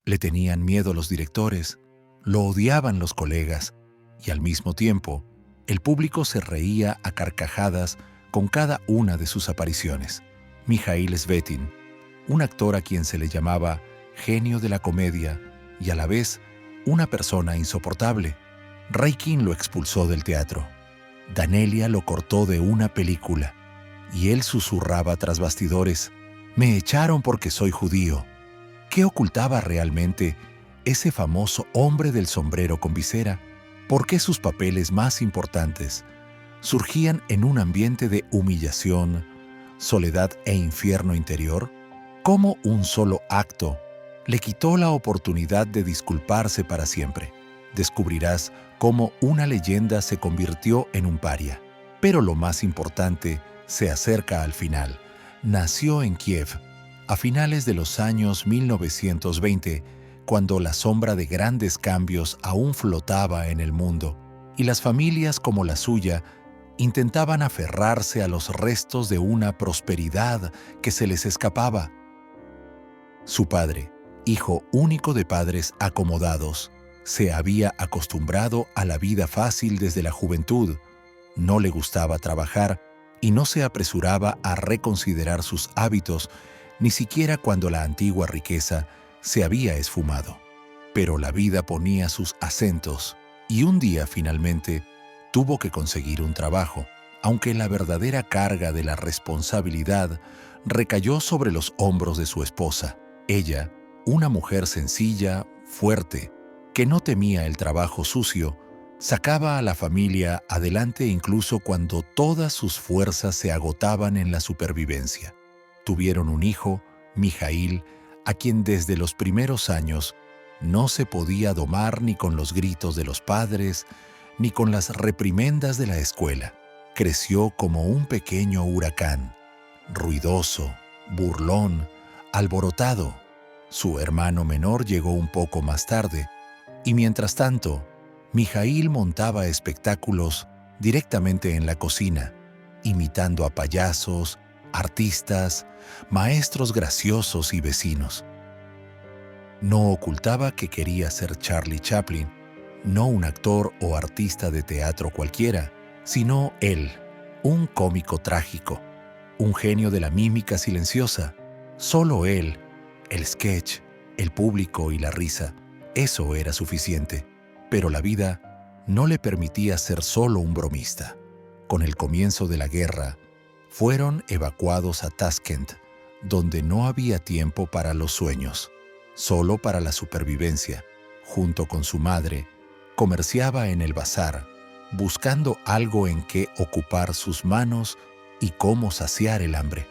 Le tenían miedo los directores, lo odiaban los colegas, y al mismo tiempo, el público se reía a carcajadas con cada una de sus apariciones. Mijaíl Svetin, un actor a quien se le llamaba genio de la comedia y a la vez una persona insoportable. Raikin lo expulsó del teatro. Danelia lo cortó de una película y él susurraba tras bastidores: «Me echaron porque soy judío». ¿Qué ocultaba realmente ese famoso hombre del sombrero con visera? ¿Por qué sus papeles más importantes surgían en un ambiente de humillación, soledad e infierno interior? ¿Cómo un solo acto le quitó la oportunidad de disculparse para siempre? Descubrirás cómo una leyenda se convirtió en un paria. Pero lo más importante se acerca al final. Nació en Kiev a finales de los años 1920, cuando la sombra de grandes cambios aún flotaba en el mundo, y las familias como la suya intentaban aferrarse a los restos de una prosperidad que se les escapaba. Su padre, hijo único de padres acomodados, se había acostumbrado a la vida fácil desde la juventud. No le gustaba trabajar y no se apresuraba a reconsiderar sus hábitos, ni siquiera cuando la antigua riqueza se había esfumado. Pero la vida ponía sus acentos y un día finalmente tuvo que conseguir un trabajo, aunque la verdadera carga de la responsabilidad recayó sobre los hombros de su esposa. Ella, una mujer sencilla, fuerte, que no temía el trabajo sucio, sacaba a la familia adelante incluso cuando todas sus fuerzas se agotaban en la supervivencia. Tuvieron un hijo, Mijaíl, a quien desde los primeros años no se podía domar ni con los gritos de los padres, ni con las reprimendas de la escuela. Creció como un pequeño huracán, ruidoso, burlón, alborotado. Su hermano menor llegó un poco más tarde, y mientras tanto, Mijaíl montaba espectáculos directamente en la cocina, imitando a payasos, artistas, maestros graciosos y vecinos. No ocultaba que quería ser Charlie Chaplin, no un actor o artista de teatro cualquiera, sino él, un cómico trágico, un genio de la mímica silenciosa. Solo él, el sketch, el público y la risa, eso era suficiente. Pero la vida no le permitía ser solo un bromista. Con el comienzo de la guerra, fueron evacuados a Tashkent, donde no había tiempo para los sueños, solo para la supervivencia. Junto con su madre, comerciaba en el bazar, buscando algo en que ocupar sus manos y cómo saciar el hambre.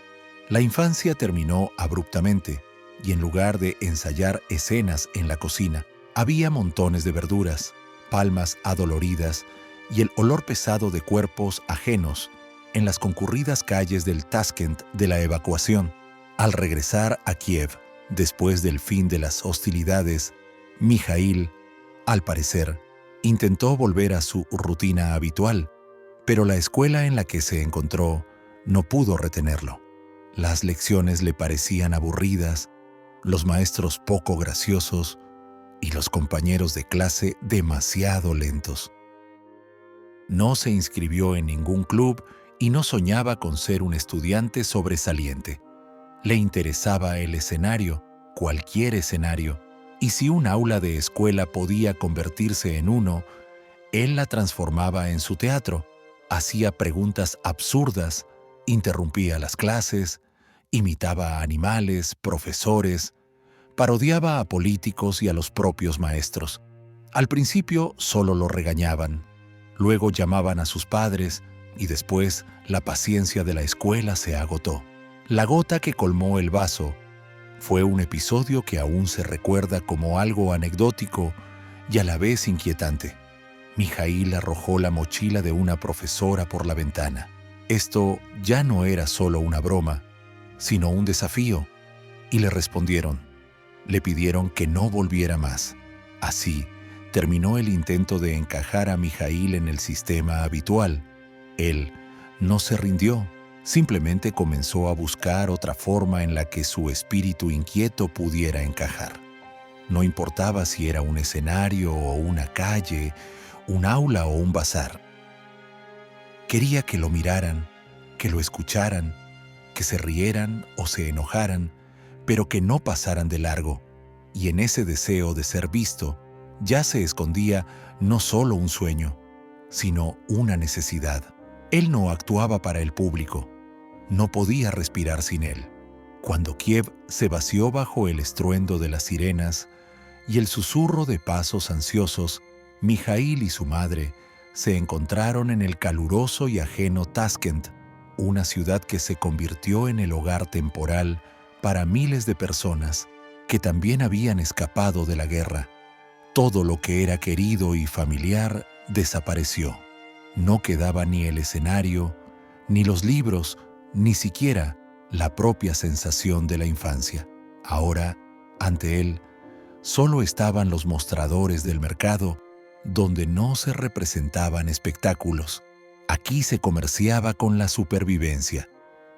La infancia terminó abruptamente, y en lugar de ensayar escenas en la cocina, había montones de verduras, palmas adoloridas y el olor pesado de cuerpos ajenos en las concurridas calles del Tashkent de la evacuación. Al regresar a Kiev, después del fin de las hostilidades, Mijaíl, al parecer, intentó volver a su rutina habitual, pero la escuela en la que se encontró no pudo retenerlo. Las lecciones le parecían aburridas, los maestros poco graciosos y los compañeros de clase demasiado lentos. No se inscribió en ningún club y no soñaba con ser un estudiante sobresaliente. Le interesaba el escenario, cualquier escenario, y si un aula de escuela podía convertirse en uno, él la transformaba en su teatro. Hacía preguntas absurdas, interrumpía las clases, imitaba a animales, profesores, parodiaba a políticos y a los propios maestros. Al principio solo lo regañaban, luego llamaban a sus padres y después la paciencia de la escuela se agotó. La gota que colmó el vaso fue un episodio que aún se recuerda como algo anecdótico y a la vez inquietante. Mijaíl arrojó la mochila de una profesora por la ventana. Esto ya no era solo una broma, sino un desafío, y le respondieron. Le pidieron que no volviera más. Así, terminó el intento de encajar a Mijaíl en el sistema habitual. Él no se rindió, simplemente comenzó a buscar otra forma en la que su espíritu inquieto pudiera encajar. No importaba si era un escenario o una calle, un aula o un bazar. Quería que lo miraran, que lo escucharan, que se rieran o se enojaran, pero que no pasaran de largo. Y en ese deseo de ser visto, ya se escondía no solo un sueño, sino una necesidad. Él no actuaba para el público, no podía respirar sin él. Cuando Kiev se vació bajo el estruendo de las sirenas y el susurro de pasos ansiosos, Mijaíl y su madre se encontraron en el caluroso y ajeno Taskent, una ciudad que se convirtió en el hogar temporal para miles de personas que también habían escapado de la guerra. Todo lo que era querido y familiar desapareció. No quedaba ni el escenario, ni los libros, ni siquiera la propia sensación de la infancia. Ahora, ante él, solo estaban los mostradores del mercado, donde no se representaban espectáculos. Aquí se comerciaba con la supervivencia.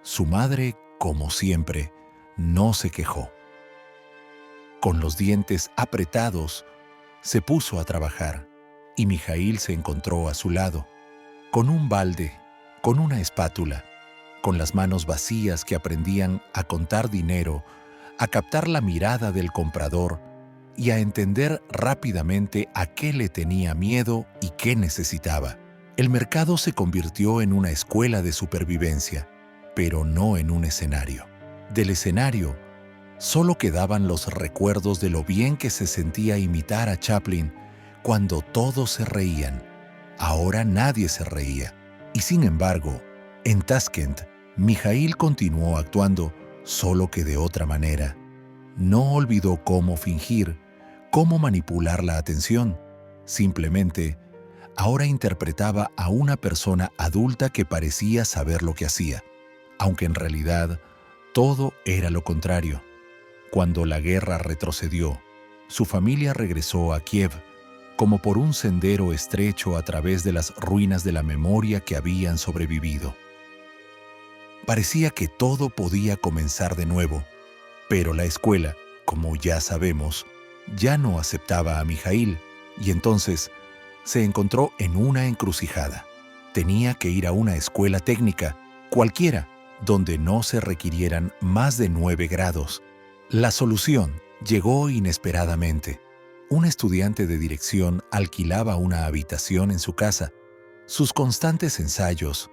Su madre, como siempre, no se quejó. Con los dientes apretados, se puso a trabajar, y Mijaíl se encontró a su lado, con un balde, con una espátula, con las manos vacías que aprendían a contar dinero, a captar la mirada del comprador y a entender rápidamente a qué le tenía miedo y qué necesitaba. El mercado se convirtió en una escuela de supervivencia, pero no en un escenario. Del escenario, solo quedaban los recuerdos de lo bien que se sentía imitar a Chaplin cuando todos se reían. Ahora nadie se reía. Y sin embargo, en Taskent, Mijaíl continuó actuando, solo que de otra manera. No olvidó cómo fingir, cómo manipular la atención. Simplemente, ahora interpretaba a una persona adulta que parecía saber lo que hacía, aunque en realidad todo era lo contrario. Cuando la guerra retrocedió, su familia regresó a Kiev, como por un sendero estrecho a través de las ruinas de la memoria que habían sobrevivido. Parecía que todo podía comenzar de nuevo, pero la escuela, como ya sabemos, ya no aceptaba a Mijaíl, y entonces se encontró en una encrucijada. Tenía que ir a una escuela técnica, cualquiera, donde no se requirieran más de 9 grados. La solución llegó inesperadamente. Un estudiante de dirección alquilaba una habitación en su casa. Sus constantes ensayos,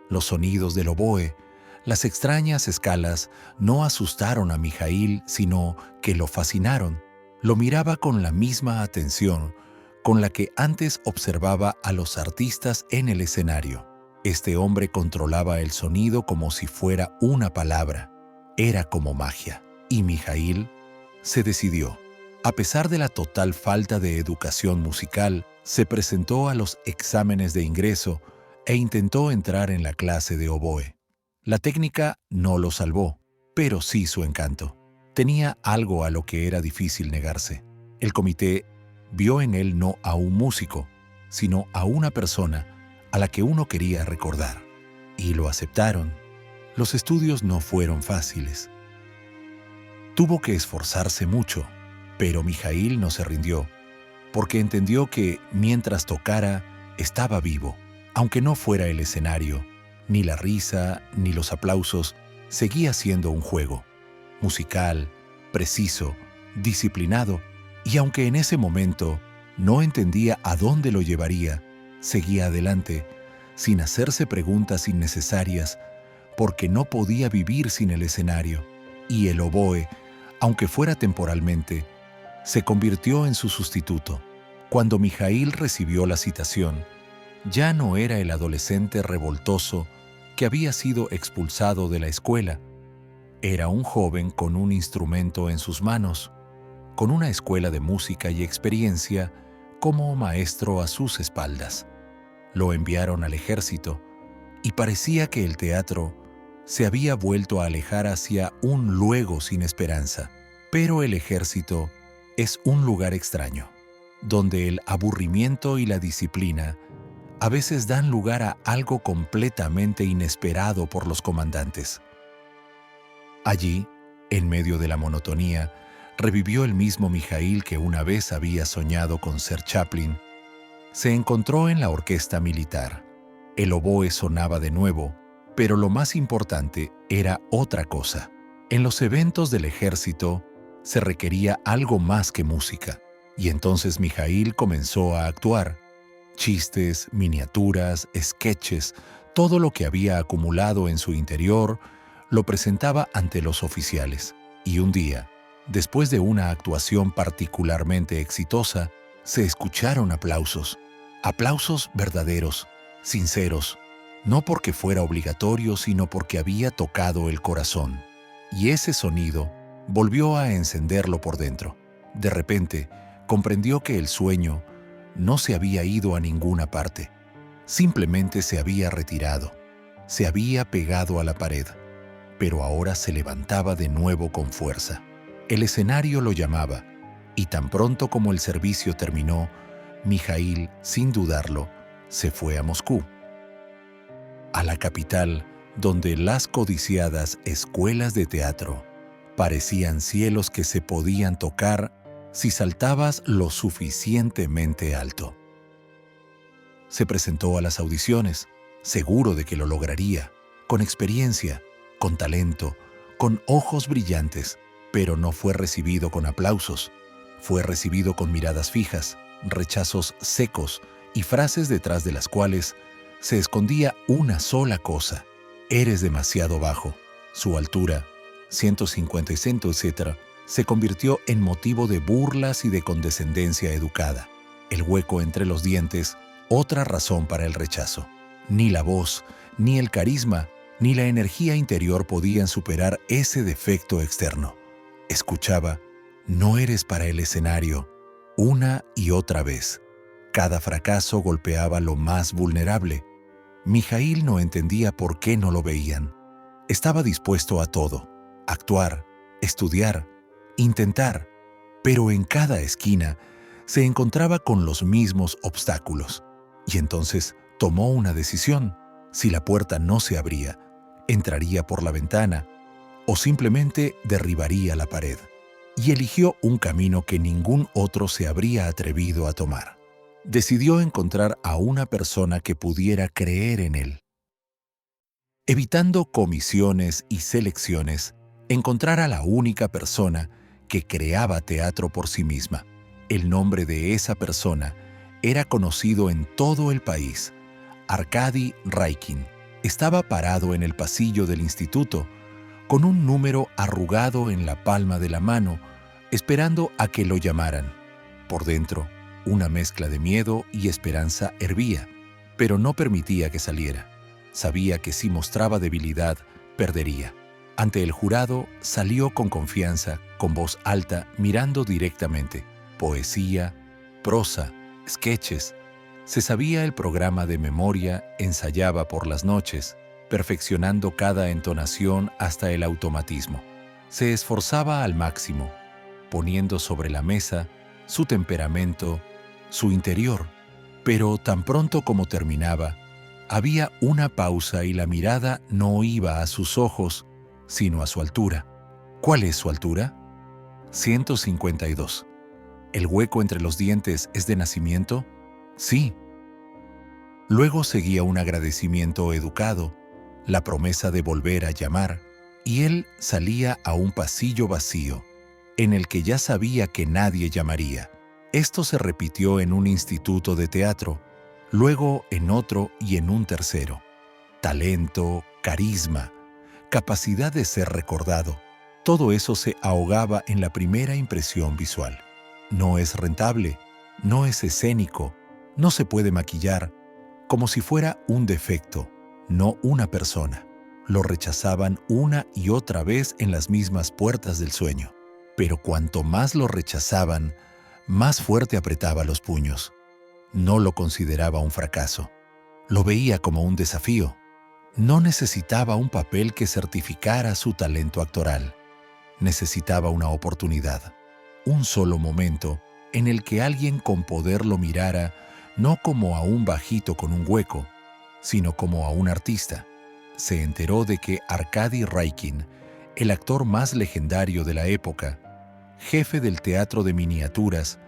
los sonidos del oboe, las extrañas escalas no asustaron a Mijaíl, sino que lo fascinaron. Lo miraba con la misma atención con la que antes observaba a los artistas en el escenario. Este hombre controlaba el sonido como si fuera una palabra. Era como magia. Y Mijaíl se decidió. A pesar de la total falta de educación musical, se presentó a los exámenes de ingreso e intentó entrar en la clase de oboe. La técnica no lo salvó, pero sí su encanto. Tenía algo a lo que era difícil negarse. El comité vio en él no a un músico, sino a una persona a la que uno quería recordar. Y lo aceptaron. Los estudios no fueron fáciles. Tuvo que esforzarse mucho, pero Mijaíl no se rindió, porque entendió que, mientras tocara, estaba vivo. Aunque no fuera el escenario, ni la risa, ni los aplausos, seguía siendo un juego. Musical, preciso, disciplinado, y aunque en ese momento no entendía a dónde lo llevaría, seguía adelante, sin hacerse preguntas innecesarias, porque no podía vivir sin el escenario, y el oboe, aunque fuera temporalmente, se convirtió en su sustituto. Cuando Mijaíl recibió la citación, ya no era el adolescente revoltoso que había sido expulsado de la escuela. Era un joven con un instrumento en sus manos, con una escuela de música y experiencia como maestro a sus espaldas. Lo enviaron al ejército y parecía que el teatro se había vuelto a alejar hacia un luego sin esperanza. Pero el ejército es un lugar extraño, donde el aburrimiento y la disciplina a veces dan lugar a algo completamente inesperado por los comandantes. Allí, en medio de la monotonía, Revivió el mismo Mijaíl que una vez había soñado con ser Chaplin. Se encontró en la orquesta militar. El oboe sonaba de nuevo, pero lo más importante era otra cosa. En los eventos del ejército se requería algo más que música, y entonces Mijaíl comenzó a actuar. Chistes, miniaturas, sketches, todo lo que había acumulado en su interior lo presentaba ante los oficiales. Y un día, después de una actuación particularmente exitosa, se escucharon aplausos. Aplausos verdaderos, sinceros, no porque fuera obligatorio, sino porque había tocado el corazón. Y ese sonido volvió a encenderlo por dentro. De repente, comprendió que el sueño no se había ido a ninguna parte. Simplemente se había retirado. Se había pegado a la pared. Pero ahora se levantaba de nuevo con fuerza. El escenario lo llamaba, y tan pronto como el servicio terminó, Mijaíl, sin dudarlo, se fue a Moscú, a la capital, donde las codiciadas escuelas de teatro parecían cielos que se podían tocar si saltabas lo suficientemente alto. Se presentó a las audiciones, seguro de que lo lograría, con experiencia, con talento, con ojos brillantes, pero no fue recibido con aplausos. Fue recibido con miradas fijas, rechazos secos y frases detrás de las cuales se escondía una sola cosa: eres demasiado bajo. Su altura, 150 etc., se convirtió en motivo de burlas y de condescendencia educada. El hueco entre los dientes, otra razón para el rechazo. Ni la voz, ni el carisma, ni la energía interior podían superar ese defecto externo. Escuchaba: no eres para el escenario, una y otra vez. Cada fracaso golpeaba lo más vulnerable. Mijaíl no entendía por qué no lo veían. Estaba dispuesto a todo: actuar, estudiar, intentar, pero en cada esquina se encontraba con los mismos obstáculos. Y entonces tomó una decisión. Si la puerta no se abría, entraría por la ventana o simplemente derribaría la pared. Y eligió un camino que ningún otro se habría atrevido a tomar. Decidió encontrar a una persona que pudiera creer en él. Evitando comisiones y selecciones, encontrar a la única persona que creaba teatro por sí misma. El nombre de esa persona era conocido en todo el país: Arkady Raikin. Estaba parado en el pasillo del instituto, con un número arrugado en la palma de la mano, esperando a que lo llamaran. Por dentro, una mezcla de miedo y esperanza hervía, pero no permitía que saliera. Sabía que si mostraba debilidad, perdería. Ante el jurado, salió con confianza, con voz alta, mirando directamente. Poesía, prosa, sketches. Se sabía el programa de memoria, ensayaba por las noches, perfeccionando cada entonación hasta el automatismo. Se esforzaba al máximo, poniendo sobre la mesa su temperamento, su interior. Pero tan pronto como terminaba, había una pausa y la mirada no iba a sus ojos, sino a su altura. ¿Cuál es su altura? 152. ¿El hueco entre los dientes es de nacimiento? Sí. Luego seguía un agradecimiento educado, la promesa de volver a llamar, y él salía a un pasillo vacío, en el que ya sabía que nadie llamaría. Esto se repitió en un instituto de teatro, luego en otro y en un tercero. Talento, carisma, capacidad de ser recordado, todo eso se ahogaba en la primera impresión visual. No es rentable, no es escénico, no se puede maquillar, como si fuera un defecto, no una persona. Lo rechazaban una y otra vez en las mismas puertas del sueño. Pero cuanto más lo rechazaban, más fuerte apretaba los puños. No lo consideraba un fracaso. Lo veía como un desafío. No necesitaba un papel que certificara su talento actoral. Necesitaba una oportunidad, un solo momento en el que alguien con poder lo mirara no como a un bajito con un hueco, sino como a un artista. Se enteró de que Arkady Raikin, el actor más legendario de la época, jefe del teatro de miniaturas,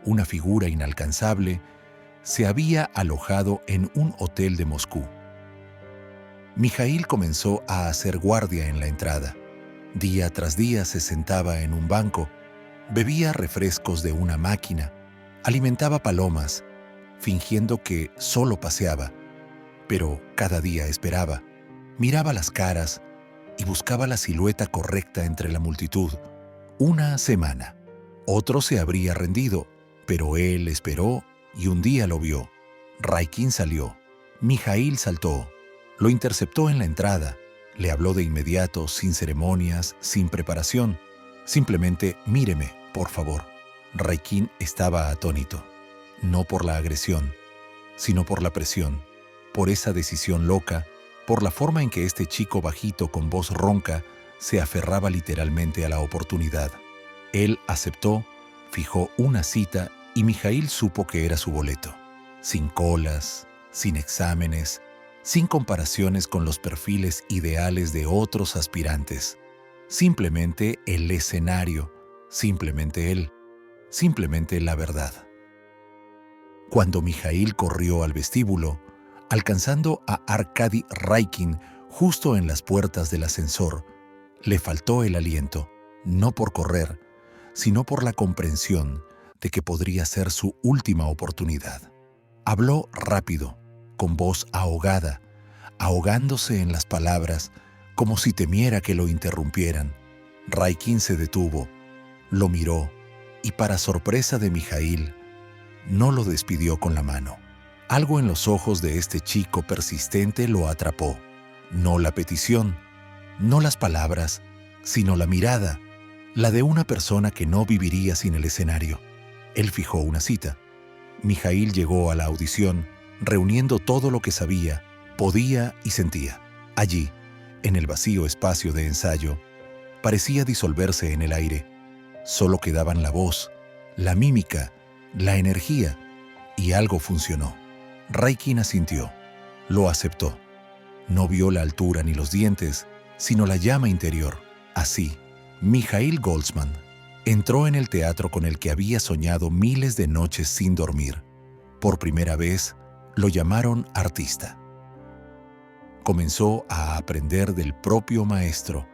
una figura inalcanzable, se había alojado en un hotel de Moscú. Mijaíl comenzó a hacer guardia en la entrada. Día tras día se sentaba en un banco, bebía refrescos de una máquina, alimentaba palomas, fingiendo que solo paseaba, pero cada día esperaba, miraba las caras y buscaba la silueta correcta entre la multitud. Una semana. Otro se habría rendido, pero él esperó y un día lo vio. Raikin salió. Mijaíl saltó. Lo interceptó en la entrada. Le habló de inmediato, sin ceremonias, sin preparación. Simplemente, míreme, por favor. Raikin estaba atónito. No por la agresión, sino por la presión, por esa decisión loca, por la forma en que este chico bajito con voz ronca se aferraba literalmente a la oportunidad. Él aceptó, fijó una cita y Mijaíl supo que era su boleto. Sin colas, sin exámenes, sin comparaciones con los perfiles ideales de otros aspirantes. Simplemente el escenario, simplemente él, simplemente la verdad. Cuando Mijaíl corrió al vestíbulo, alcanzando a Arkady Raikin justo en las puertas del ascensor, le faltó el aliento, no por correr, sino por la comprensión de que podría ser su última oportunidad. Habló rápido, con voz ahogada, ahogándose en las palabras, como si temiera que lo interrumpieran. Raikin se detuvo, lo miró y, para sorpresa de Mijaíl, no lo despidió con la mano. Algo en los ojos de este chico persistente lo atrapó. No la petición, no las palabras, sino la mirada, la de una persona que no viviría sin el escenario. Él fijó una cita. Mijaíl llegó a la audición, reuniendo todo lo que sabía, podía y sentía. Allí, en el vacío espacio de ensayo, parecía disolverse en el aire. Solo quedaban la voz, la mímica, la energía, y algo funcionó. Raikin asintió, lo aceptó. No vio la altura ni los dientes, sino la llama interior. Así, Mijaíl Goltzman entró en el teatro con el que había soñado miles de noches sin dormir. Por primera vez, lo llamaron artista. Comenzó a aprender del propio maestro,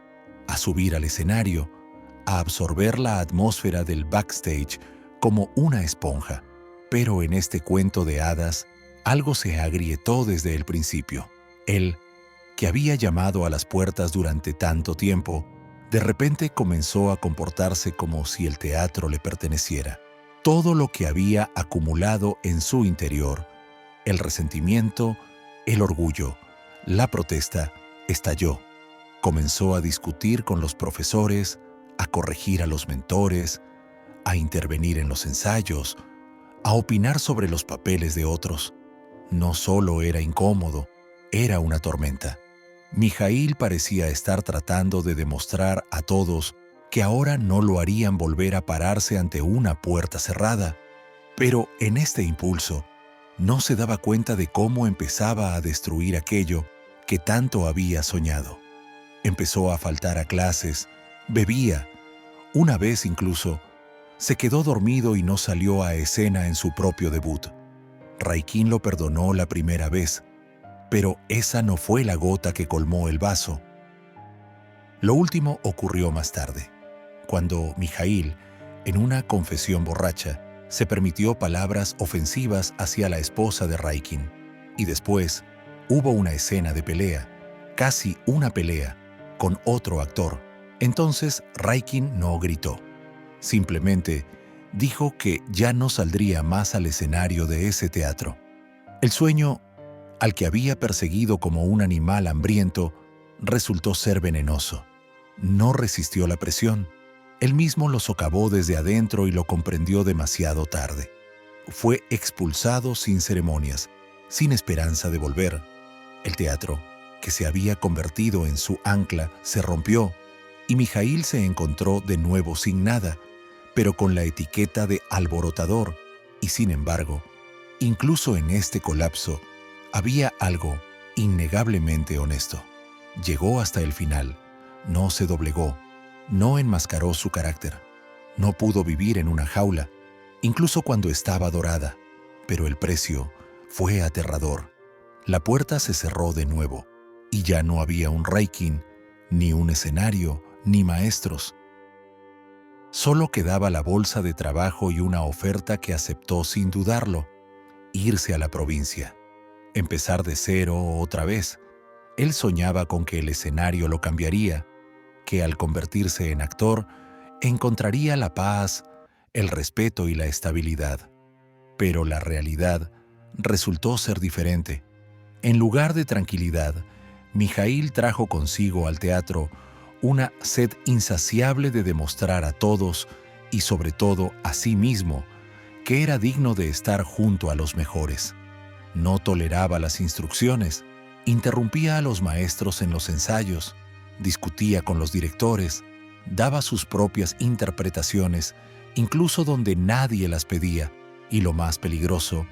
a subir al escenario, a absorber la atmósfera del backstage como una esponja. Pero en este cuento de hadas, algo se agrietó desde el principio. Él, que había llamado a las puertas durante tanto tiempo, de repente comenzó a comportarse como si el teatro le perteneciera. Todo lo que había acumulado en su interior, el resentimiento, el orgullo, la protesta, estalló. Comenzó a discutir con los profesores, a corregir a los mentores, a intervenir en los ensayos, a opinar sobre los papeles de otros. No solo era incómodo, era una tormenta. Mijaíl parecía estar tratando de demostrar a todos que ahora no lo harían volver a pararse ante una puerta cerrada. Pero en este impulso, no se daba cuenta de cómo empezaba a destruir aquello que tanto había soñado. Empezó a faltar a clases, bebía. Una vez incluso, se quedó dormido y no salió a escena en su propio debut. Raikin lo perdonó la primera vez, pero esa no fue la gota que colmó el vaso. Lo último ocurrió más tarde, cuando Mijaíl, en una confesión borracha, se permitió palabras ofensivas hacia la esposa de Raikin. Y después hubo una escena de pelea, casi una pelea, con otro actor. Entonces Raikin no gritó. Simplemente dijo que ya no saldría más al escenario de ese teatro. El sueño, al que había perseguido como un animal hambriento, resultó ser venenoso. No resistió la presión. Él mismo lo socavó desde adentro y lo comprendió demasiado tarde. Fue expulsado sin ceremonias, sin esperanza de volver. El teatro, que se había convertido en su ancla, se rompió, y Mijaíl se encontró de nuevo sin nada, pero con la etiqueta de alborotador. Y sin embargo, incluso en este colapso, había algo innegablemente honesto. Llegó hasta el final, no se doblegó, no enmascaró su carácter, No pudo vivir en una jaula, incluso cuando estaba dorada, pero el precio fue aterrador. La puerta se cerró de nuevo y ya no había un Raikin, ni un escenario, ni maestros. Solo quedaba la bolsa de trabajo y una oferta que aceptó sin dudarlo: irse a la provincia, empezar de cero otra vez. Él soñaba con que el escenario lo cambiaría, que al convertirse en actor encontraría la paz, el respeto y la estabilidad. Pero la realidad resultó ser diferente. En lugar de tranquilidad, Mijaíl trajo consigo al teatro una sed insaciable de demostrar a todos, y sobre todo a sí mismo, que era digno de estar junto a los mejores. No toleraba las instrucciones, interrumpía a los maestros en los ensayos, discutía con los directores, daba sus propias interpretaciones, incluso donde nadie las pedía, y lo más peligroso,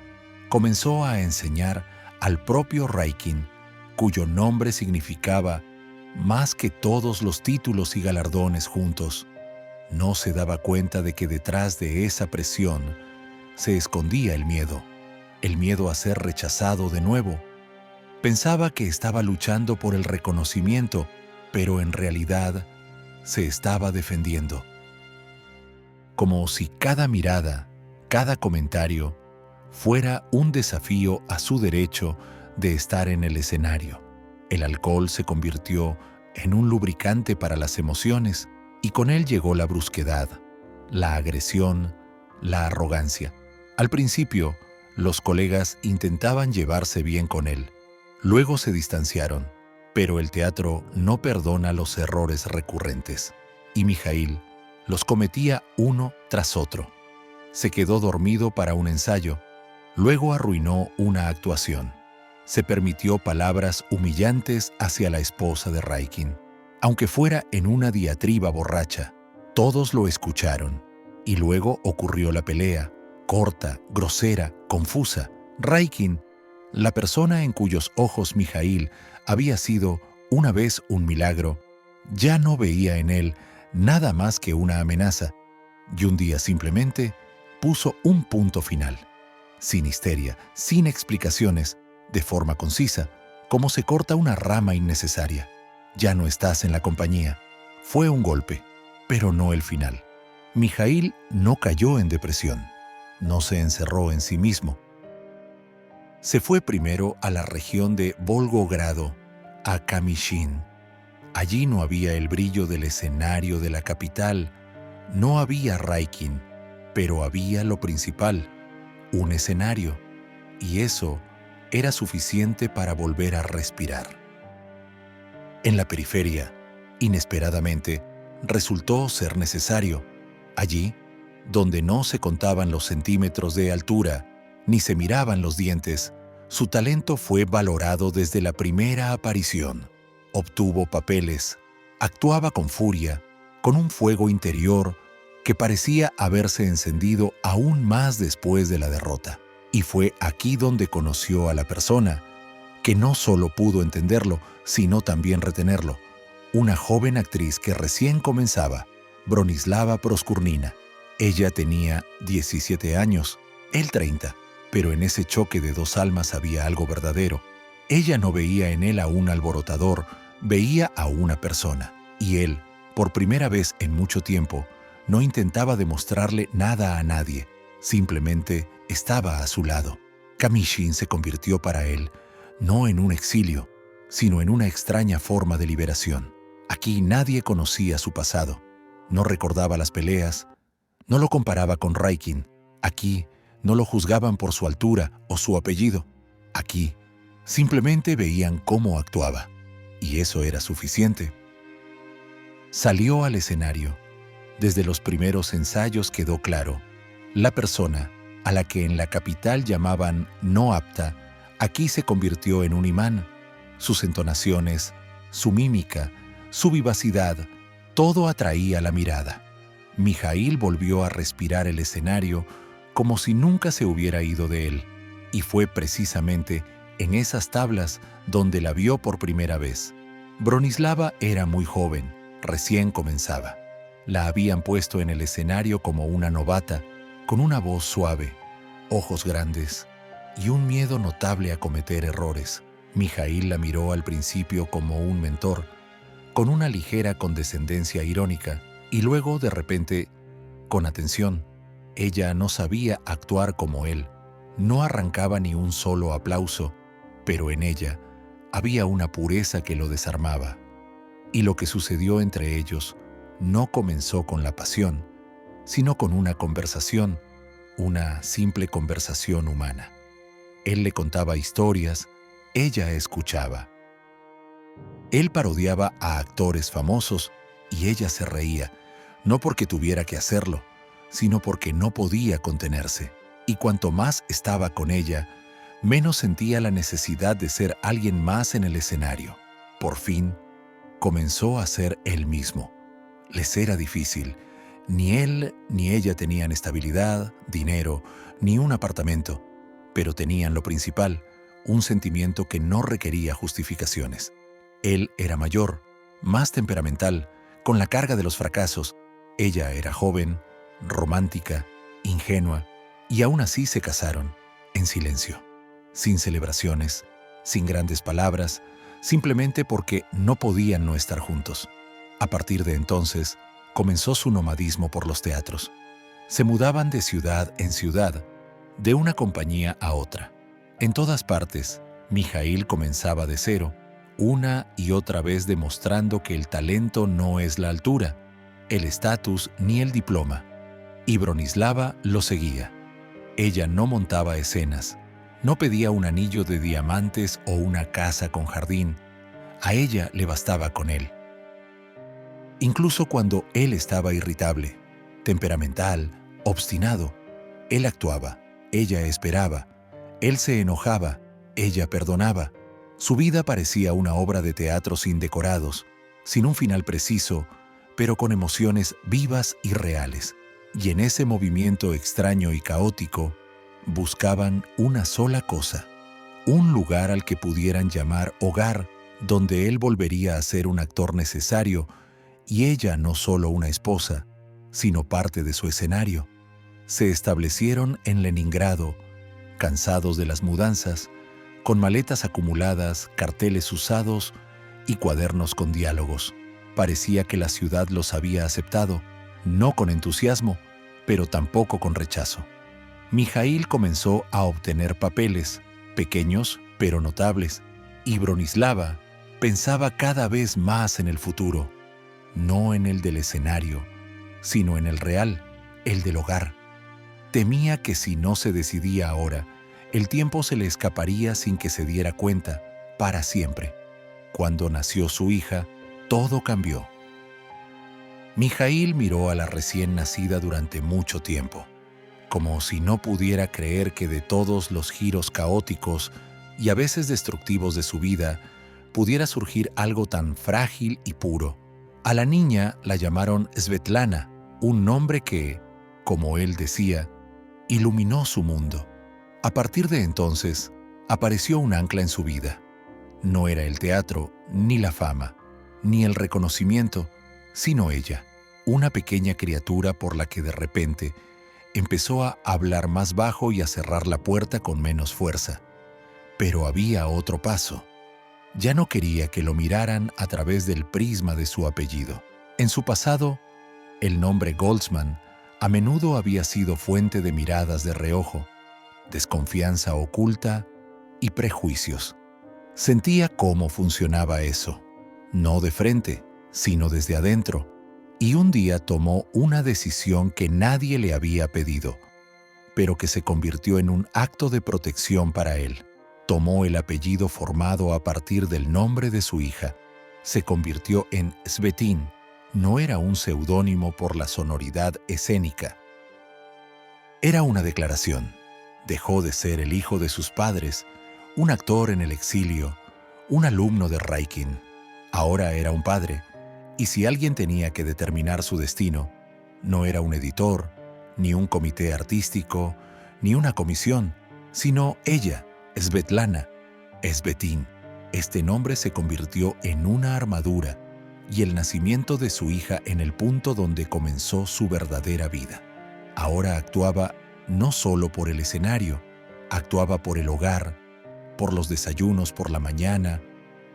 comenzó a enseñar al propio Raikin, cuyo nombre significaba más que todos los títulos y galardones juntos. No se daba cuenta de que detrás de esa presión se escondía el miedo a ser rechazado de nuevo. Pensaba que estaba luchando por el reconocimiento, pero en realidad se estaba defendiendo. Como si cada mirada, cada comentario, fuera un desafío a su derecho de estar en el escenario. El alcohol se convirtió en un lubricante para las emociones, y con él llegó la brusquedad, la agresión, la arrogancia. Al principio, los colegas intentaban llevarse bien con él. Luego se distanciaron, pero el teatro no perdona los errores recurrentes, y Mijaíl los cometía uno tras otro. Se quedó dormido para un ensayo, luego arruinó una actuación. Se permitió palabras humillantes hacia la esposa de Raikin. Aunque fuera en una diatriba borracha, todos lo escucharon. Y luego ocurrió la pelea, corta, grosera, confusa. Raikin, la persona en cuyos ojos Mijaíl había sido una vez un milagro, ya no veía en él nada más que una amenaza, y un día simplemente puso un punto final. Sin histeria, sin explicaciones, de forma concisa, como se corta una rama innecesaria. Ya no estás en la compañía. Fue un golpe, pero no el final. Mijaíl no cayó en depresión, no se encerró en sí mismo. Se fue primero a la región de Volgogrado, a Kamyshin. Allí no había el brillo del escenario de la capital, no había Raikin, pero había lo principal: un escenario, y eso era suficiente para volver a respirar. En la periferia, inesperadamente, resultó ser necesario. Allí, donde no se contaban los centímetros de altura, ni se miraban los dientes, su talento fue valorado desde la primera aparición. Obtuvo papeles, actuaba con furia, con un fuego interior que parecía haberse encendido aún más después de la derrota. Y fue aquí donde conoció a la persona que no solo pudo entenderlo, sino también retenerlo. Una joven actriz que recién comenzaba, Bronislava Proskurnina. Ella tenía 17 años, él 30, pero en ese choque de dos almas había algo verdadero. Ella no veía en él a un alborotador, veía a una persona. Y él, por primera vez en mucho tiempo, no intentaba demostrarle nada a nadie, simplemente estaba a su lado. Kamyshin se convirtió para él no en un exilio, sino en una extraña forma de liberación. Aquí nadie conocía su pasado, no recordaba las peleas, no lo comparaba con Raikin. Aquí no lo juzgaban por su altura o su apellido. Aquí simplemente veían cómo actuaba, y eso era suficiente. Salió al escenario. Desde los primeros ensayos quedó claro: la persona a la que en la capital llamaban no apta, aquí se convirtió en un imán. Sus entonaciones, su mímica, su vivacidad, todo atraía la mirada. Mijaíl volvió a respirar el escenario como si nunca se hubiera ido de él, y fue precisamente en esas tablas donde la vio por primera vez. Bronislava era muy joven, recién comenzaba. La habían puesto en el escenario como una novata, con una voz suave, ojos grandes y un miedo notable a cometer errores. Mijaíl la miró al principio como un mentor, con una ligera condescendencia irónica, y luego, de repente, con atención. Ella no sabía actuar como él, no arrancaba ni un solo aplauso, pero en ella había una pureza que lo desarmaba. Y lo que sucedió entre ellos no comenzó con la pasión, sino con una conversación, una simple conversación humana. Él le contaba historias, ella escuchaba. Él parodiaba a actores famosos y ella se reía, no porque tuviera que hacerlo, sino porque no podía contenerse. Y cuanto más estaba con ella, menos sentía la necesidad de ser alguien más en el escenario. Por fin, comenzó a ser él mismo. Les era difícil. Ni él ni ella tenían estabilidad, dinero, ni un apartamento, pero tenían lo principal, un sentimiento que no requería justificaciones. Él era mayor, más temperamental, con la carga de los fracasos. Ella era joven, romántica, ingenua, y aún así se casaron, en silencio, sin celebraciones, sin grandes palabras, simplemente porque no podían no estar juntos. A partir de entonces, comenzó su nomadismo por los teatros. Se mudaban de ciudad en ciudad, de una compañía a otra. En todas partes, Mijaíl comenzaba de cero, una y otra vez demostrando que el talento no es la altura, el estatus ni el diploma. Y Bronislava lo seguía. Ella no montaba escenas, no pedía un anillo de diamantes o una casa con jardín. A ella le bastaba con él. Incluso cuando él estaba irritable, temperamental, obstinado, él actuaba, ella esperaba, él se enojaba, ella perdonaba. Su vida parecía una obra de teatro sin decorados, sin un final preciso, pero con emociones vivas y reales. Y en ese movimiento extraño y caótico, buscaban una sola cosa, un lugar al que pudieran llamar hogar, donde él volvería a ser un actor necesario y ella no solo una esposa, sino parte de su escenario. Se establecieron en Leningrado, cansados de las mudanzas, con maletas acumuladas, carteles usados y cuadernos con diálogos. Parecía que la ciudad los había aceptado, no con entusiasmo, pero tampoco con rechazo. Mijaíl comenzó a obtener papeles, pequeños pero notables, y Bronislava pensaba cada vez más en el futuro, no en el del escenario, sino en el real, el del hogar. Temía que si no se decidía ahora, el tiempo se le escaparía sin que se diera cuenta, para siempre. Cuando nació su hija, todo cambió. Mijaíl miró a la recién nacida durante mucho tiempo, como si no pudiera creer que de todos los giros caóticos y a veces destructivos de su vida, pudiera surgir algo tan frágil y puro. A la niña la llamaron Svetlana, un nombre que, como él decía, iluminó su mundo. A partir de entonces, apareció un ancla en su vida. No era el teatro, ni la fama, ni el reconocimiento, sino ella, una pequeña criatura por la que de repente empezó a hablar más bajo y a cerrar la puerta con menos fuerza. Pero había otro paso. Ya no quería que lo miraran a través del prisma de su apellido. En su pasado, el nombre Goldsman a menudo había sido fuente de miradas de reojo, desconfianza oculta y prejuicios. Sentía cómo funcionaba eso, no de frente, sino desde adentro, y un día tomó una decisión que nadie le había pedido, pero que se convirtió en un acto de protección para él. Tomó el apellido formado a partir del nombre de su hija. Se convirtió en Svetin. No era un seudónimo por la sonoridad escénica. Era una declaración. Dejó de ser el hijo de sus padres, un actor en el exilio, un alumno de Raikin. Ahora era un padre, y si alguien tenía que determinar su destino, no era un editor, ni un comité artístico, ni una comisión, sino ella, Svetlana, Svetin. Este nombre se convirtió en una armadura, y el nacimiento de su hija en el punto donde comenzó su verdadera vida. Ahora actuaba no solo por el escenario, actuaba por el hogar, por los desayunos por la mañana,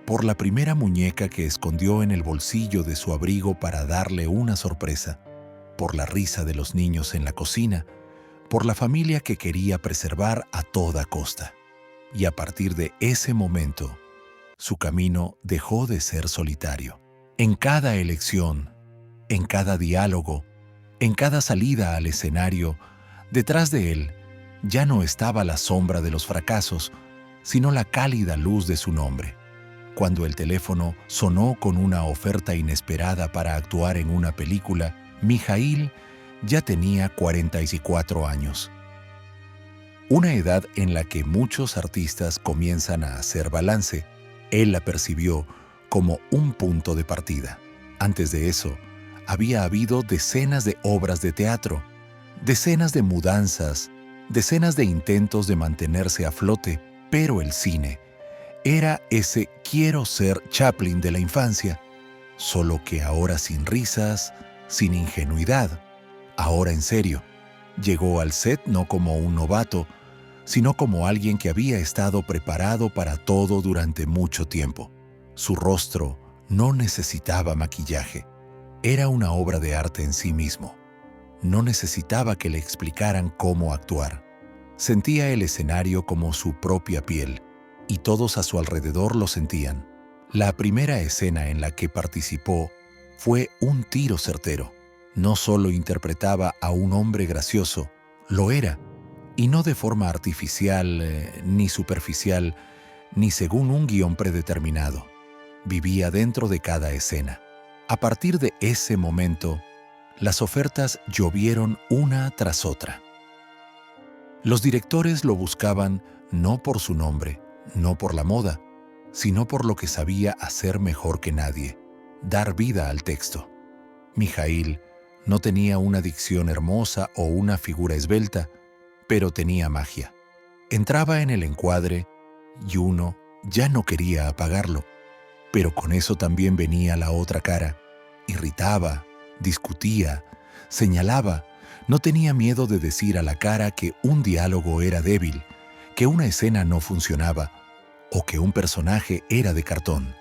por la primera muñeca que escondió en el bolsillo de su abrigo para darle una sorpresa, por la risa de los niños en la cocina, por la familia que quería preservar a toda costa. Y a partir de ese momento, su camino dejó de ser solitario. En cada elección, en cada diálogo, en cada salida al escenario, detrás de él ya no estaba la sombra de los fracasos, sino la cálida luz de su nombre. Cuando el teléfono sonó con una oferta inesperada para actuar en una película, Mijaíl ya tenía 44 años. Una edad en la que muchos artistas comienzan a hacer balance. Él la percibió como un punto de partida. Antes de eso, había habido decenas de obras de teatro, decenas de mudanzas, decenas de intentos de mantenerse a flote, pero el cine era ese quiero ser Chaplin de la infancia, solo que ahora sin risas, sin ingenuidad, ahora en serio. Llegó al set no como un novato, sino como alguien que había estado preparado para todo durante mucho tiempo. Su rostro no necesitaba maquillaje. Era una obra de arte en sí mismo. No necesitaba que le explicaran cómo actuar. Sentía el escenario como su propia piel, y todos a su alrededor lo sentían. La primera escena en la que participó fue un tiro certero. No solo interpretaba a un hombre gracioso, lo era, y no de forma artificial, ni superficial, ni según un guión predeterminado. Vivía dentro de cada escena. A partir de ese momento, las ofertas llovieron una tras otra. Los directores lo buscaban no por su nombre, no por la moda, sino por lo que sabía hacer mejor que nadie: dar vida al texto. Mijaíl no tenía una dicción hermosa o una figura esbelta, pero tenía magia. Entraba en el encuadre y uno ya no quería apagarlo. Pero con eso también venía la otra cara. Irritaba, discutía, señalaba. No tenía miedo de decir a la cara que un diálogo era débil, que una escena no funcionaba o que un personaje era de cartón.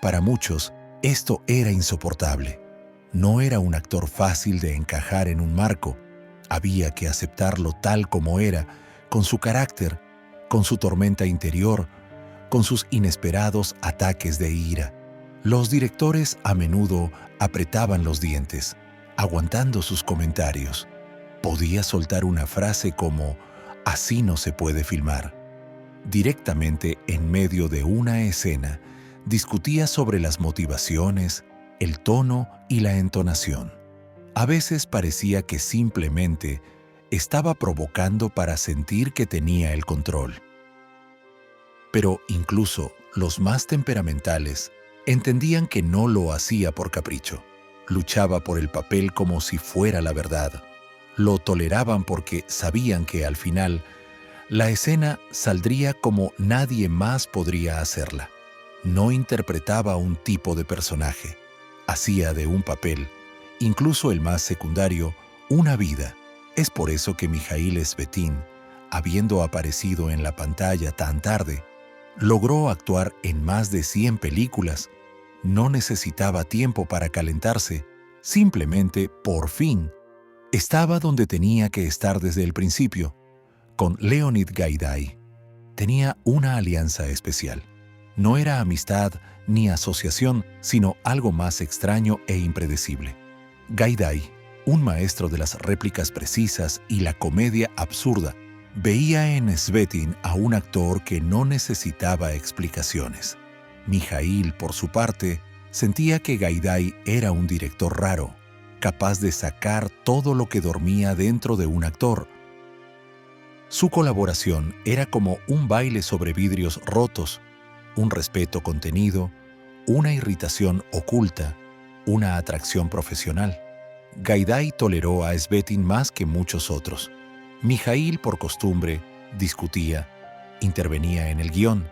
Para muchos, esto era insoportable. No era un actor fácil de encajar en un marco. Había que aceptarlo tal como era, con su carácter, con su tormenta interior, con sus inesperados ataques de ira. Los directores a menudo apretaban los dientes, aguantando sus comentarios. Podía soltar una frase como «así no se puede filmar». Directamente en medio de una escena, discutía sobre las motivaciones, el tono y la entonación. A veces parecía que simplemente estaba provocando para sentir que tenía el control. Pero incluso los más temperamentales entendían que no lo hacía por capricho. Luchaba por el papel como si fuera la verdad. Lo toleraban porque sabían que al final la escena saldría como nadie más podría hacerla. No interpretaba un tipo de personaje. Hacía de un papel, incluso el más secundario, una vida. Es por eso que Mijaíl Esvetin, habiendo aparecido en la pantalla tan tarde, logró actuar en más de 100 películas. No necesitaba tiempo para calentarse, simplemente, por fin, estaba donde tenía que estar desde el principio. Con Leonid Gaiday tenía una alianza especial. No era amistad ni asociación, sino algo más extraño e impredecible. Gaiday, un maestro de las réplicas precisas y la comedia absurda, veía en Esvetin a un actor que no necesitaba explicaciones. Mijaíl, por su parte, sentía que Gaiday era un director raro, capaz de sacar todo lo que dormía dentro de un actor. Su colaboración era como un baile sobre vidrios rotos, un respeto contenido, una irritación oculta, una atracción profesional. Gaiday toleró a Esvetin más que muchos otros. Mijaíl, por costumbre, discutía, intervenía en el guión,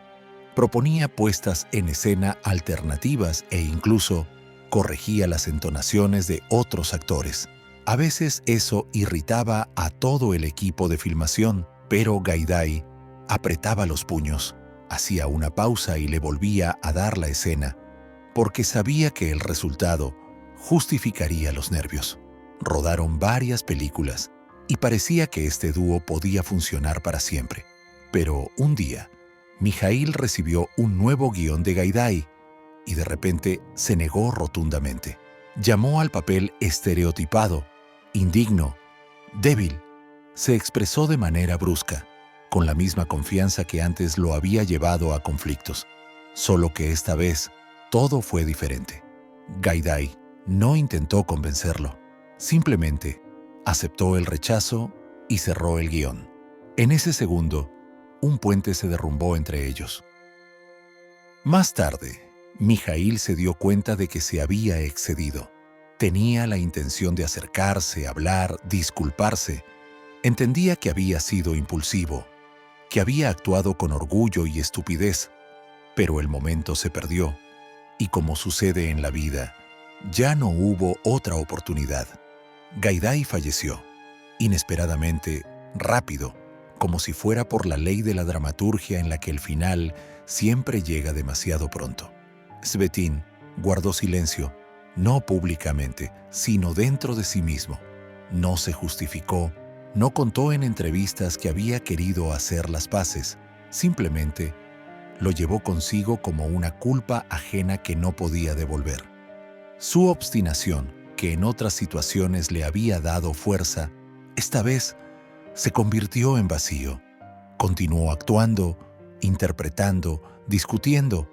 proponía puestas en escena alternativas e incluso corregía las entonaciones de otros actores. A veces eso irritaba a todo el equipo de filmación, pero Gaidai apretaba los puños, hacía una pausa y le volvía a dar la escena, porque sabía que el resultado justificaría los nervios. Rodaron varias películas y parecía que este dúo podía funcionar para siempre. Pero un día, Mijaíl recibió un nuevo guión de Gaidai y de repente se negó rotundamente. Llamó al papel estereotipado, indigno, débil. Se expresó de manera brusca, con la misma confianza que antes lo había llevado a conflictos. Solo que esta vez todo fue diferente. Gaidai no intentó convencerlo. Simplemente aceptó el rechazo y cerró el guión. En ese segundo, un puente se derrumbó entre ellos. Más tarde, Mijaíl se dio cuenta de que se había excedido. Tenía la intención de acercarse, hablar, disculparse. Entendía que había sido impulsivo, que había actuado con orgullo y estupidez, pero el momento se perdió, y como sucede en la vida, ya no hubo otra oportunidad. Gaidai falleció, inesperadamente, rápido, como si fuera por la ley de la dramaturgia en la que el final siempre llega demasiado pronto. Svetin guardó silencio, no públicamente, sino dentro de sí mismo. No se justificó, no contó en entrevistas que había querido hacer las paces, simplemente lo llevó consigo como una culpa ajena que no podía devolver. Su obstinación, que en otras situaciones le había dado fuerza, esta vez se convirtió en vacío. Continuó actuando, interpretando, discutiendo,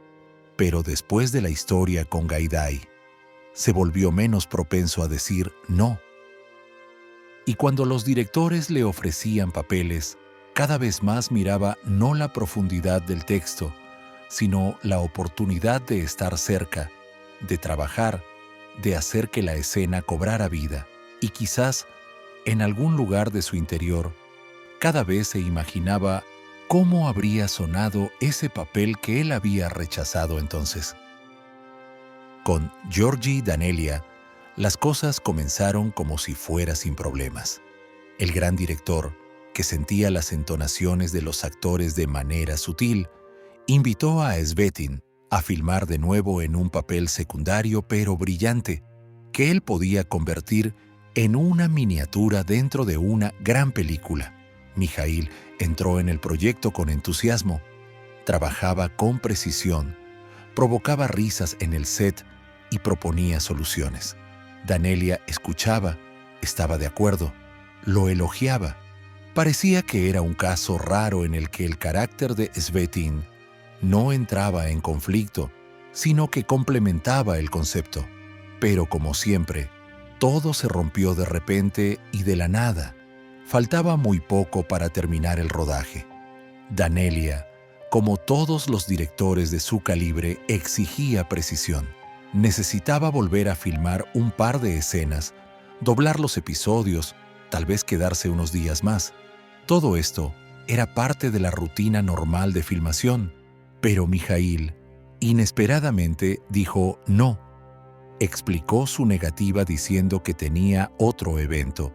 pero después de la historia con Gaidai, se volvió menos propenso a decir no. Y cuando los directores le ofrecían papeles, cada vez más miraba no la profundidad del texto, sino la oportunidad de estar cerca, de trabajar, de hacer que la escena cobrara vida. Y quizás, en algún lugar de su interior, cada vez se imaginaba cómo habría sonado ese papel que él había rechazado entonces. Con Georgi Danelia, las cosas comenzaron como si fuera sin problemas. El gran director, que sentía las entonaciones de los actores de manera sutil, invitó a Svetin a filmar de nuevo en un papel secundario pero brillante, que él podía convertir en una miniatura dentro de una gran película. Mijaíl entró en el proyecto con entusiasmo. Trabajaba con precisión, provocaba risas en el set y proponía soluciones. Danelia escuchaba, estaba de acuerdo, lo elogiaba. Parecía que era un caso raro en el que el carácter de Svetin no entraba en conflicto, sino que complementaba el concepto. Pero como siempre, todo se rompió de repente y de la nada. Faltaba muy poco para terminar el rodaje. Danelia, como todos los directores de su calibre, exigía precisión. Necesitaba volver a filmar un par de escenas, doblar los episodios, tal vez quedarse unos días más. Todo esto era parte de la rutina normal de filmación, pero Mijaíl, inesperadamente, dijo no. Explicó su negativa diciendo que tenía otro evento.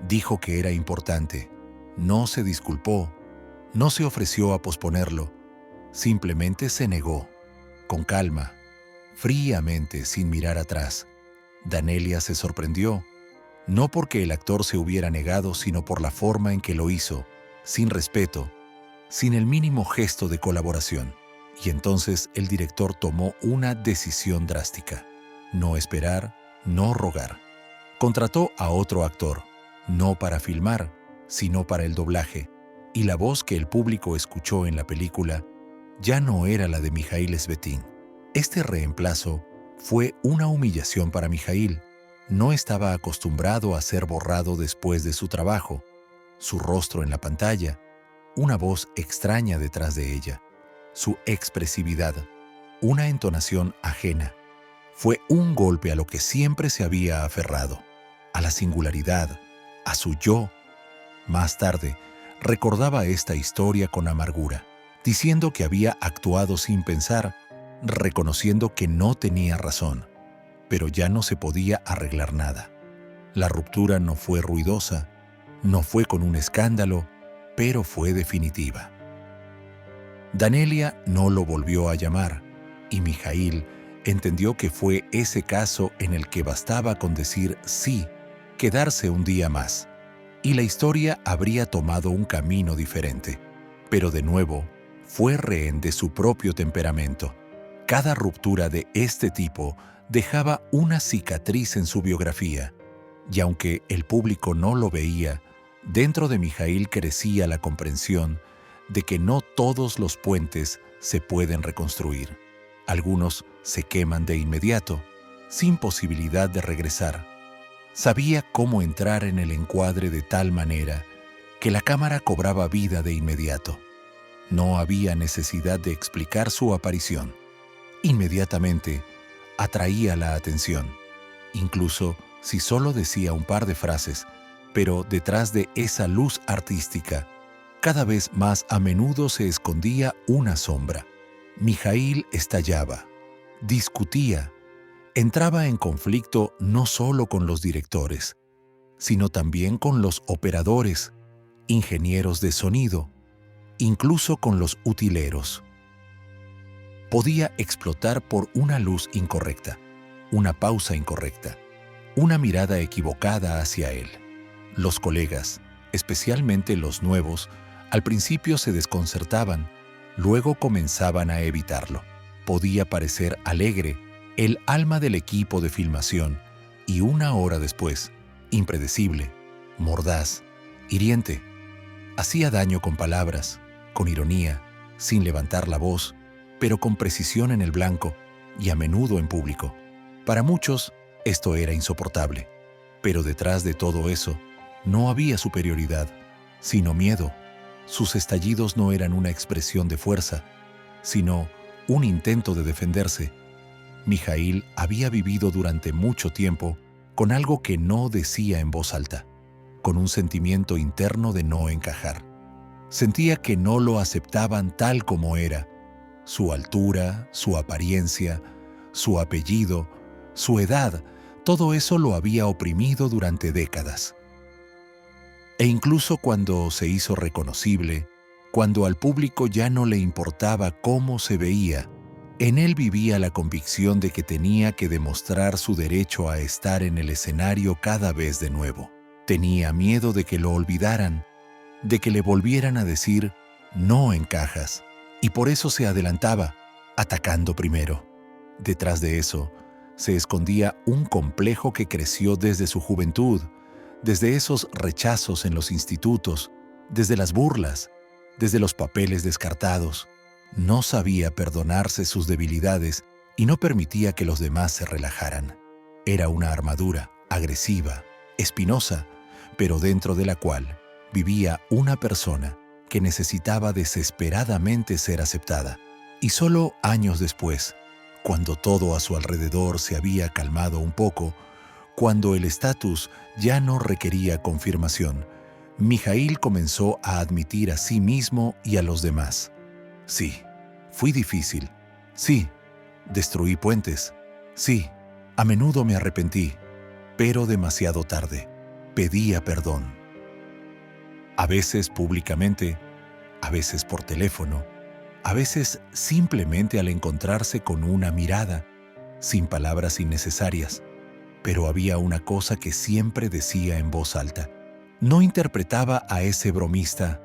Dijo que era importante. No se disculpó, no se ofreció a posponerlo. Simplemente se negó, con calma, fríamente, sin mirar atrás. Danelia se sorprendió, no porque el actor se hubiera negado, sino por la forma en que lo hizo, sin respeto, sin el mínimo gesto de colaboración. Y entonces el director tomó una decisión drástica: no esperar, no rogar. Contrató a otro actor, no para filmar, sino para el doblaje, y la voz que el público escuchó en la película ya no era la de Mijaíl Svetin. Este reemplazo fue una humillación para Mijaíl. No estaba acostumbrado a ser borrado después de su trabajo, su rostro en la pantalla, una voz extraña detrás de ella, su expresividad, una entonación ajena. Fue un golpe a lo que siempre se había aferrado, a la singularidad, a su yo. Más tarde, recordaba esta historia con amargura, diciendo que había actuado sin pensar, reconociendo que no tenía razón, pero ya no se podía arreglar nada. La ruptura no fue ruidosa, no fue con un escándalo, pero fue definitiva. Danelia no lo volvió a llamar, y Mijaíl entendió que fue ese caso en el que bastaba con decir sí, quedarse un día más, y la historia habría tomado un camino diferente. Pero de nuevo, fue rehén de su propio temperamento. Cada ruptura de este tipo dejaba una cicatriz en su biografía, y aunque el público no lo veía, dentro de Mijaíl crecía la comprensión de que no todos los puentes se pueden reconstruir. Algunos se queman de inmediato, sin posibilidad de regresar. Sabía cómo entrar en el encuadre de tal manera que la cámara cobraba vida de inmediato. No había necesidad de explicar su aparición. Inmediatamente atraía la atención, incluso si solo decía un par de frases, pero detrás de esa luz artística, cada vez más a menudo se escondía una sombra. Mijaíl estallaba, discutía, entraba en conflicto no solo con los directores, sino también con los operadores, ingenieros de sonido, incluso con los utileros. Podía explotar por una luz incorrecta, una pausa incorrecta, una mirada equivocada hacia él. Los colegas, especialmente los nuevos, al principio se desconcertaban, luego comenzaban a evitarlo. Podía parecer alegre, el alma del equipo de filmación, y una hora después, impredecible, mordaz, hiriente. Hacía daño con palabras, con ironía, sin levantar la voz, pero con precisión en el blanco y a menudo en público. Para muchos, esto era insoportable, pero detrás de todo eso, no había superioridad, sino miedo. Sus estallidos no eran una expresión de fuerza, sino un intento de defenderse. Mijaíl había vivido durante mucho tiempo con algo que no decía en voz alta, con un sentimiento interno de no encajar. Sentía que no lo aceptaban tal como era. Su altura, su apariencia, su apellido, su edad, todo eso lo había oprimido durante décadas. E incluso cuando se hizo reconocible, cuando al público ya no le importaba cómo se veía, en él vivía la convicción de que tenía que demostrar su derecho a estar en el escenario cada vez de nuevo. Tenía miedo de que lo olvidaran, de que le volvieran a decir, no encajas, y por eso se adelantaba, atacando primero. Detrás de eso, se escondía un complejo que creció desde su juventud, desde esos rechazos en los institutos, desde las burlas, desde los papeles descartados. No sabía perdonarse sus debilidades y no permitía que los demás se relajaran. Era una armadura, agresiva, espinosa, pero dentro de la cual vivía una persona que necesitaba desesperadamente ser aceptada. Y solo años después, cuando todo a su alrededor se había calmado un poco, cuando el estatus ya no requería confirmación, Mijaíl comenzó a admitir a sí mismo y a los demás. Sí, fui difícil. Sí, destruí puentes. Sí, a menudo me arrepentí, pero demasiado tarde. Pedía perdón. A veces públicamente, a veces por teléfono, a veces simplemente al encontrarse con una mirada, sin palabras innecesarias. Pero había una cosa que siempre decía en voz alta. No interpretaba a ese bromista.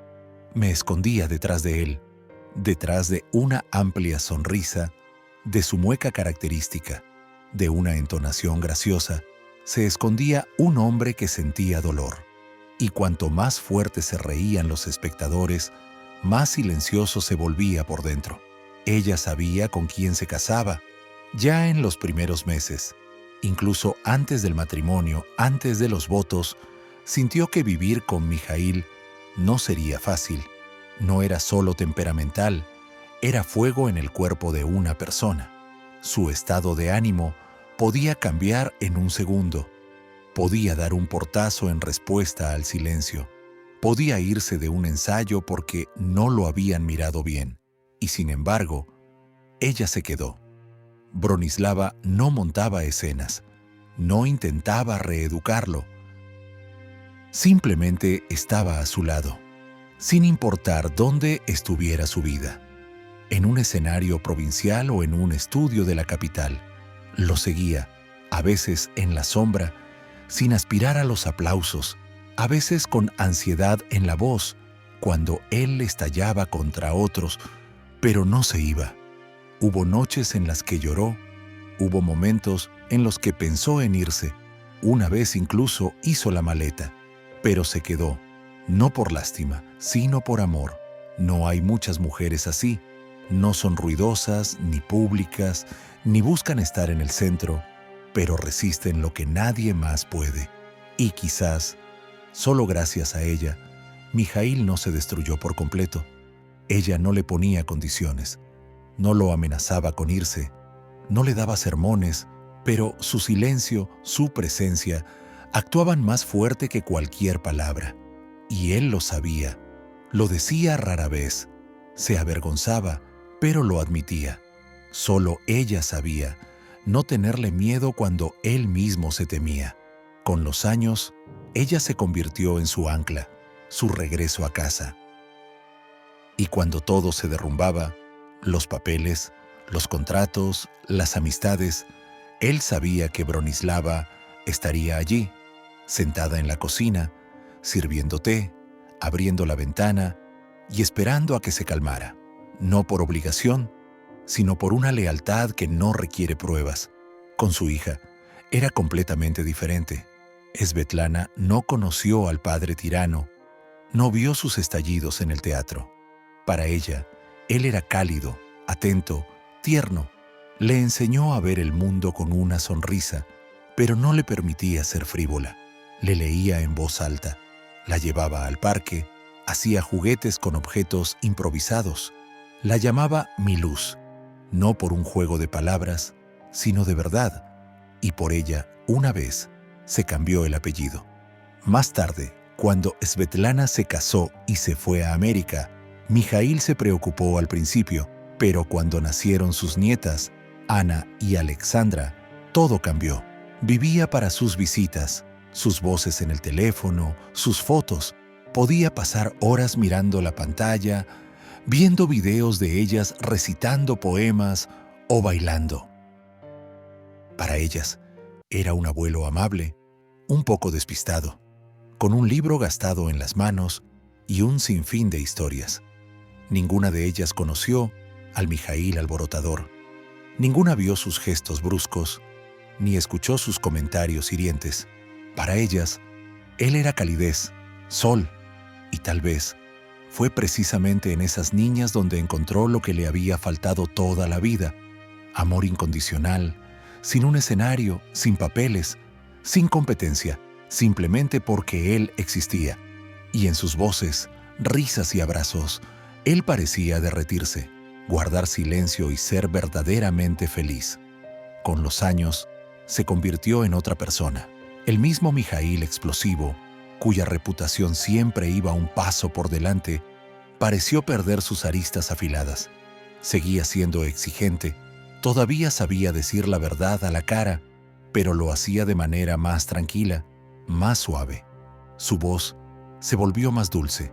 Me escondía detrás de él, detrás de una amplia sonrisa, de su mueca característica, de una entonación graciosa, se escondía un hombre que sentía dolor. Y cuanto más fuerte se reían los espectadores, más silencioso se volvía por dentro. Ella sabía con quién se casaba, ya en los primeros meses. Incluso antes del matrimonio, antes de los votos, sintió que vivir con Mijaíl no sería fácil. No era solo temperamental, era fuego en el cuerpo de una persona. Su estado de ánimo podía cambiar en un segundo. Podía dar un portazo en respuesta al silencio. Podía irse de un ensayo porque no lo habían mirado bien. Y sin embargo, ella se quedó. Bronislava no montaba escenas, no intentaba reeducarlo. Simplemente estaba a su lado, sin importar dónde estuviera su vida, en un escenario provincial o en un estudio de la capital. Lo seguía, a veces en la sombra, sin aspirar a los aplausos, a veces con ansiedad en la voz, cuando él estallaba contra otros, pero no se iba. Hubo noches en las que lloró, hubo momentos en los que pensó en irse, una vez incluso hizo la maleta, pero se quedó, no por lástima, sino por amor. No hay muchas mujeres así, no son ruidosas, ni públicas, ni buscan estar en el centro, pero resisten lo que nadie más puede. Y quizás, solo gracias a ella, Mijaíl no se destruyó por completo. Ella no le ponía condiciones, no lo amenazaba con irse, no le daba sermones, pero su silencio, su presencia, actuaban más fuerte que cualquier palabra. Y él lo sabía, lo decía rara vez, se avergonzaba, pero lo admitía. Solo ella sabía no tenerle miedo cuando él mismo se temía. Con los años, ella se convirtió en su ancla, su regreso a casa. Y cuando todo se derrumbaba, los papeles, los contratos, las amistades, él sabía que Bronislava estaría allí, sentada en la cocina, sirviendo té, abriendo la ventana y esperando a que se calmara, no por obligación, sino por una lealtad que no requiere pruebas. Con su hija, era completamente diferente. Svetlana no conoció al padre tirano, no vio sus estallidos en el teatro. Para ella, él era cálido, atento, tierno. Le enseñó a ver el mundo con una sonrisa, pero no le permitía ser frívola. Le leía en voz alta, la llevaba al parque, hacía juguetes con objetos improvisados. La llamaba mi luz, no por un juego de palabras, sino de verdad, y por ella, una vez, se cambió el apellido. Más tarde, cuando Svetlana se casó y se fue a América, Mijaíl se preocupó al principio, pero cuando nacieron sus nietas, Ana y Alexandra, todo cambió. Vivía para sus visitas, sus voces en el teléfono, sus fotos. Podía pasar horas mirando la pantalla, viendo videos de ellas recitando poemas o bailando. Para ellas, era un abuelo amable, un poco despistado, con un libro gastado en las manos y un sinfín de historias. Ninguna de ellas conoció al Mijaíl alborotador. Ninguna vio sus gestos bruscos, ni escuchó sus comentarios hirientes. Para ellas, él era calidez, sol, y tal vez fue precisamente en esas niñas donde encontró lo que le había faltado toda la vida: amor incondicional, sin un escenario, sin papeles, sin competencia, simplemente porque él existía. Y en sus voces, risas y abrazos, él parecía derretirse, guardar silencio y ser verdaderamente feliz. Con los años, se convirtió en otra persona. El mismo Mijaíl explosivo, cuya reputación siempre iba un paso por delante, pareció perder sus aristas afiladas. Seguía siendo exigente, todavía sabía decir la verdad a la cara, pero lo hacía de manera más tranquila, más suave. Su voz se volvió más dulce,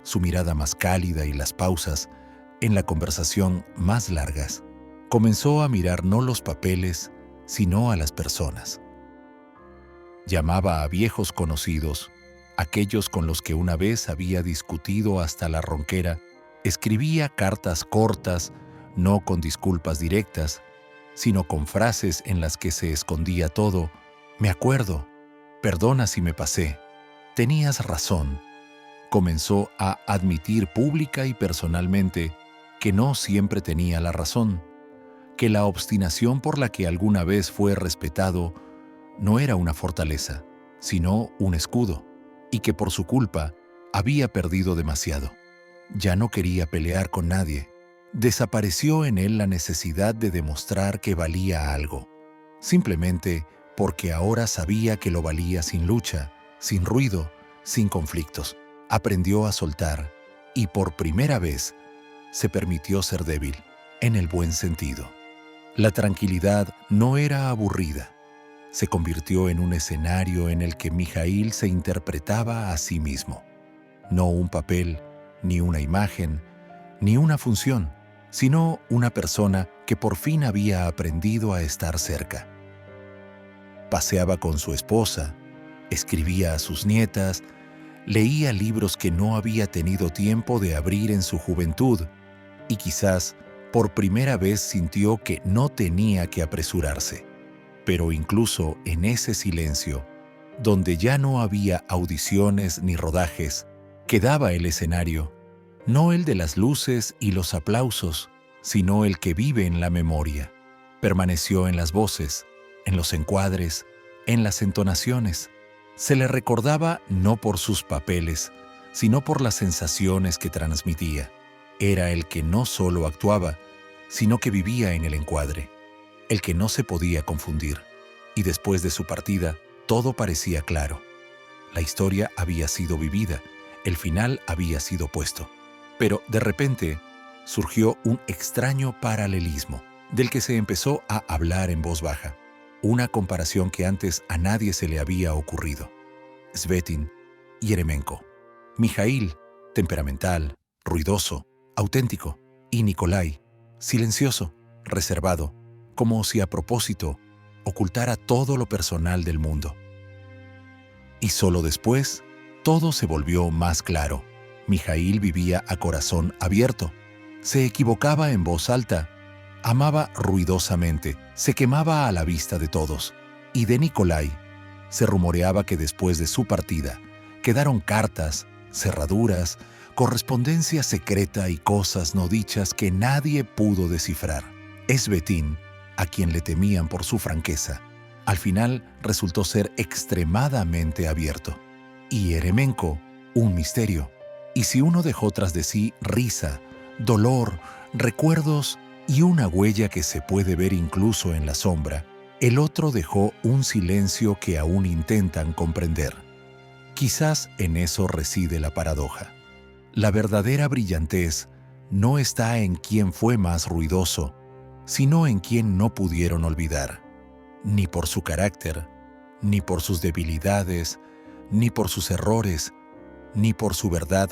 su mirada más cálida y las pausas en la conversación más largas. Comenzó a mirar no los papeles, sino a las personas. Llamaba a viejos conocidos, aquellos con los que una vez había discutido hasta la ronquera, escribía cartas cortas, no con disculpas directas, sino con frases en las que se escondía todo. Me acuerdo, perdona si me pasé, tenías razón. Comenzó a admitir pública y personalmente que no siempre tenía la razón, que la obstinación por la que alguna vez fue respetado no era una fortaleza, sino un escudo, y que por su culpa había perdido demasiado. Ya no quería pelear con nadie. Desapareció en él la necesidad de demostrar que valía algo, simplemente porque ahora sabía que lo valía sin lucha, sin ruido, sin conflictos. Aprendió a soltar y por primera vez se permitió ser débil, en el buen sentido. La tranquilidad no era aburrida. Se convirtió en un escenario en el que Mijaíl se interpretaba a sí mismo. No un papel, ni una imagen, ni una función, sino una persona que por fin había aprendido a estar cerca. Paseaba con su esposa, escribía a sus nietas, leía libros que no había tenido tiempo de abrir en su juventud y quizás por primera vez sintió que no tenía que apresurarse. Pero incluso en ese silencio, donde ya no había audiciones ni rodajes, quedaba el escenario, no el de las luces y los aplausos, sino el que vive en la memoria. Permaneció en las voces, en los encuadres, en las entonaciones. Se le recordaba no por sus papeles, sino por las sensaciones que transmitía. Era el que no solo actuaba, sino que vivía en el encuadre, el que no se podía confundir. Y después de su partida, todo parecía claro. La historia había sido vivida, el final había sido puesto. Pero de repente surgió un extraño paralelismo, del que se empezó a hablar en voz baja. Una comparación que antes a nadie se le había ocurrido. Svetin y Eremenko. Mijaíl, temperamental, ruidoso, auténtico, y Nikolai, silencioso, reservado, como si a propósito ocultara todo lo personal del mundo. Y solo después, todo se volvió más claro. Mijaíl vivía a corazón abierto, se equivocaba en voz alta, amaba ruidosamente, se quemaba a la vista de todos. Y de Nikolai, se rumoreaba que después de su partida, quedaron cartas, cerraduras, correspondencia secreta y cosas no dichas que nadie pudo descifrar. Svetin, a quien le temían por su franqueza, al final resultó ser extremadamente abierto. Y Eremenko, un misterio. Y si uno dejó tras de sí risa, dolor, recuerdos y una huella que se puede ver incluso en la sombra, el otro dejó un silencio que aún intentan comprender. Quizás en eso reside la paradoja. La verdadera brillantez no está en quién fue más ruidoso, sino en quién no pudieron olvidar, ni por su carácter, ni por sus debilidades, ni por sus errores, ni por su verdad,